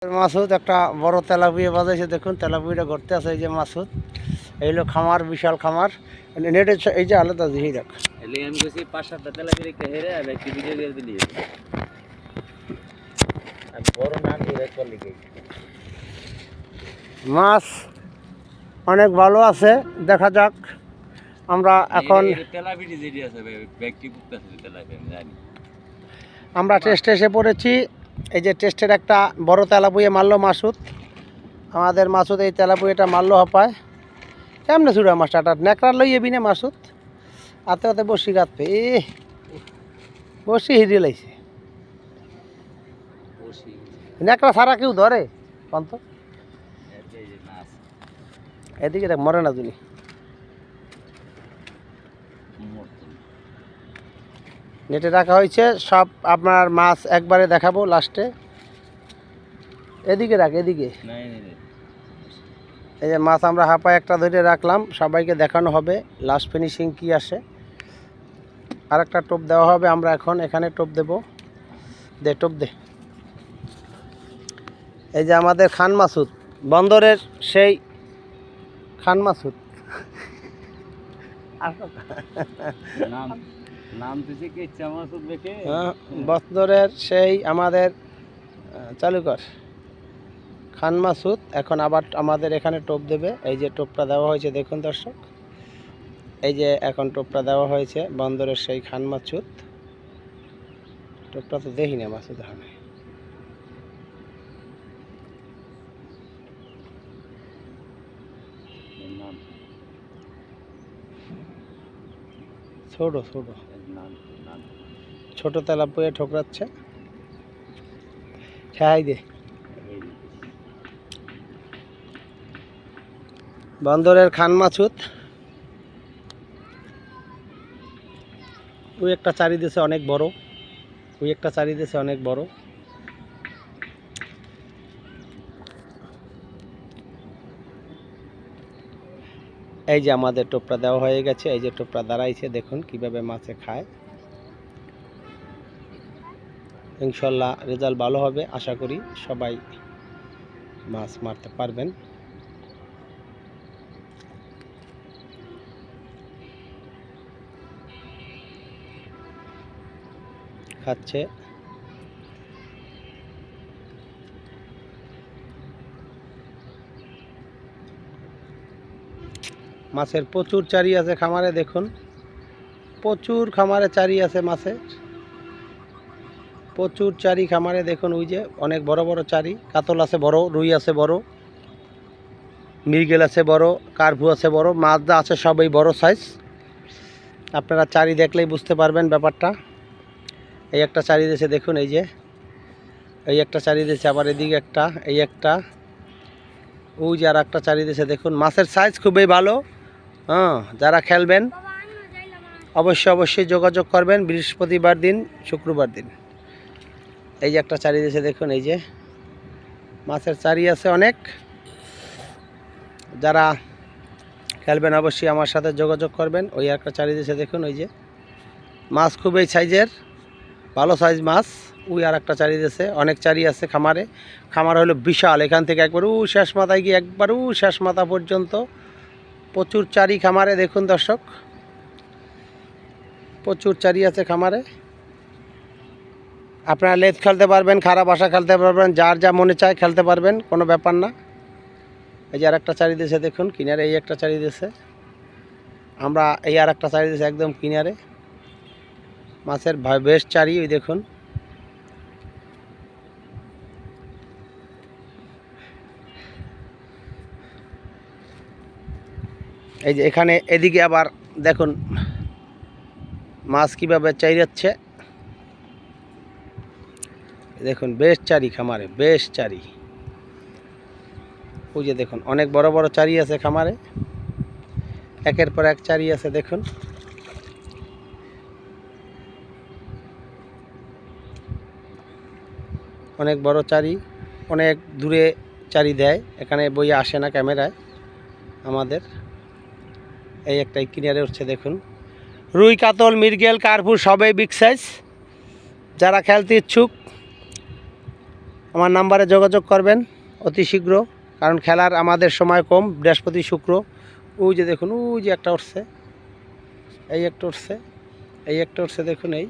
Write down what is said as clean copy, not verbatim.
মাসুদ একটা বড় তেলাপিয়া বাজাইছে, দেখুন তেলাপিয়াটা ঘুরতে আছে। এই যে মাসুদ, এই হলো খামার, বিশাল খামার। নেটে এই যে আলাদা দিই রাখ, আমি কইছি 5-7টা তেলাপিয়া রেখে হেরে আর একটি ভিডিও দিয়ে দিলি আমি বড় না দিয়ে চলে গেই। মাছ অনেক ভালো আছে, দেখা যাক। আমরা এখন তেলাপিয়া যেটি আছে ব্যক্তি বুকতে আছে তেলাপিয়া আমি জানি। আমরা টেস্টে এসে পড়েছি। এই যে টেস্টের একটা বড় তেলাপিয়া মারলো মাসুদ, আমাদের মাসুদ এই তেলাপিয়াটা মারলো হাপায়। কেমনে ছুড়া মাছটা নেকড়া লই এবি না মাসুদ, হাতে হাতে বসি কাঁদবে, বসি হিরিয়ে লাইছে। নেকড়া ছাড়া কেউ ধরে কন্ত, এদিকে দেখ মরে না তুমি। নেটে রাখা হয়েছে সব, আপনার মাছ একবারে দেখাবো লাস্টে। এদিকে রাখ, এদিকে। এই যে মাছ আমরা হাঁপায় একটা ধরে রাখলাম, সবাইকে দেখানো হবে লাস্ট ফিনিশিং কি আসে। আর একটা টোপ দেওয়া হবে, আমরা এখন এখানে টোপ দেব। দে টোপ দে। এই যে আমাদের খান মাসুদ, বন্দরের সেই খান মাসুদ। বন্দরের সেই আমাদের চালুকর খান মাসুদ এখন আবার আমাদের এখানে টোপ দেবে। এই যে টোপটা দেওয়া হয়েছে দেখুন দর্শক, এই যে এখন টোপটা দেওয়া হয়েছে বন্দরের সেই খান মাসুদ। টোপটা তো দেখি না মাসুদ, এখানে ছোট ছোট ছোট তেলাপিয়া ঠোকরাচ্ছে, খাই দে। বন্দরের খান মাসুদ ওই একটা চারি দেশে অনেক বড়, ওই একটা চারি দেশে অনেক বড়। এই যে আমাদের টোপটা দেওয়া হয়ে গেছে, এই যে টোপটা দাঁড়াইছে দেখুন কিভাবে মাছে খায়। ইনশাল্লাহ রেজাল্ট ভালো হবে, আশা করি সবাই মাছ মারতে পারবেন। খাচ্ছে মাছের প্রচুর চারি আছে খামারে, দেখুন প্রচুর খামারে চারি আছে মাছের, প্রচুর চারি খামারে দেখুন। ওই যে অনেক বড় বড় চারি, কাতল আছে বড়, রুই আছে বড়, মৃগেল আছে বড়, কার্ভু আছে বড়, মাছ যা আছে সবই বড় সাইজ। আপনারা চারি দেখলেই বুঝতে পারবেন ব্যাপারটা। এই একটা চারি দিয়েছে দেখুন, এই যে এই একটা চারি দিয়েছে, আবার এদিকে একটা, এই একটা, ওই যে আর একটা চারি দিয়েছে দেখুন। মাছের সাইজ খুবই ভালো। যারা খেলবেন অবশ্যই যোগাযোগ করবেন বৃহস্পতিবার দিন, শুক্রবার দিন। এই যে একটা চারি দিয়েছে দেখুন, এই যে মাছের চারি আছে অনেক। যারা খেলবেন অবশ্যই আমার সাথে যোগাযোগ করবেন। ওই একটা চারি দিয়েছে দেখুন, ওই যে মাছ খুবই সাইজের, ভালো সাইজ মাছ। ওই আর একটা চারি দিয়েছে, অনেক চারি আছে খামারে। খামার হলো বিশাল, এখান থেকে একবার শেষ মাথায় গিয়ে একবার শেষ মাথা পর্যন্ত প্রচুর চারি খামারে দেখুন দর্শক, প্রচুর চারি আছে খামারে। আপনারা লেজ খেলতে পারবেন, খারাপ আশা খেলতে পারবেন, যার যা মনে চায় খেলতে পারবেন, কোনো ব্যাপার না। এই যে আর একটা চারি দিয়েছে দেখুন কিনারে, এই একটা চারি দিয়েছে আমরা, এই আর একটা চারি দিয়েছে একদম কিনারে। মাছের বেশ চারি, ওই দেখুন। এই যে এখানে এদিকে আবার দেখুন মাছ কীভাবে চাইরাচ্ছে দেখুন, বেশ চারি খামারে, বেশ চারি। ওই যে দেখুন অনেক বড় বড় চারি আছে খামারে, একের পর এক চারি আছে দেখুন। অনেক বড় চারি, অনেক দূরে চারি দেয়, এখানে বই আসে না ক্যামেরায় আমাদের। এই একটাই কিনারে উঠছে দেখুন। রুই, কাতল, মৃগেল, কার্ভু সবই বিগ সাইজ। যারা খেলতে ইচ্ছুক আমার নাম্বারে যোগাযোগ করবেন অতি শীঘ্র, কারণ খেলার আমাদের সময় কম, বৃহস্পতি শুক্র। ওই যে দেখুন, ওই যে একটা উঠছে, এই একটা উঠছে, এই একটা উঠছে, দেখুন এই